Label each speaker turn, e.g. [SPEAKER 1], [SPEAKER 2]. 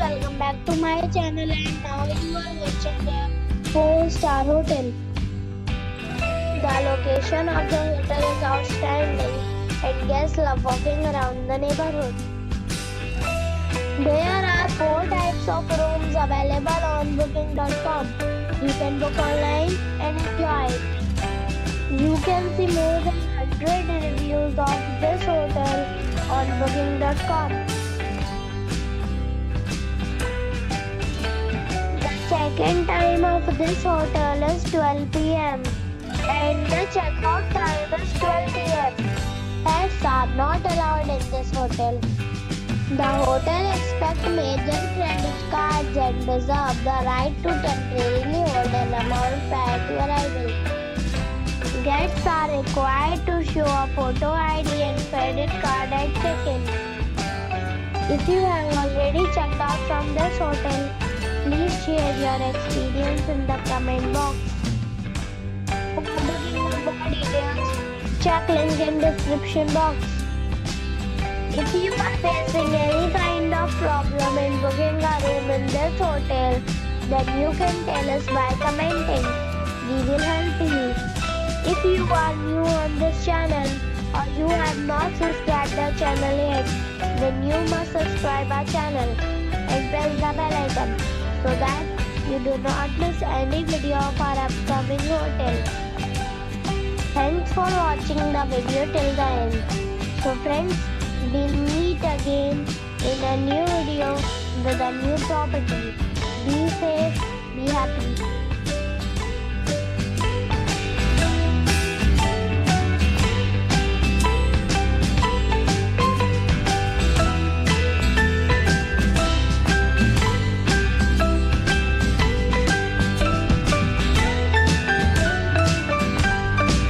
[SPEAKER 1] welcome back to my channel, and now you are watching a 4-star hotel. The location of the hotel is outstanding and guests love walking around the neighborhood. There are 4 types of rooms available on booking.com. You can book online and enjoy it. You can see more than 100 reviews of this hotel on booking.com. The check-in time of this hotel is 12 p.m. and the check-out time is 12 p.m. Pets are not allowed in this hotel. The hotel accepts major credit cards and reserves the right to temporarily hold an amount prior to arrival. Guests are required to show a photo ID and credit card at check-in. If you have already checked out from this hotel, please share your experience in the comment box. For booking or more details, check link in description box. If you are facing any kind of problem in booking a room in this hotel, then you can tell us by commenting. We will help you. If you are new on this channel or you have not subscribed the channel yet, then you must subscribe our channel and press the bell icon so that you do not miss any video of our upcoming hotel. Thanks for watching the video till the end. So friends, we'll meet again in a new video with a new property. Be safe, be happy.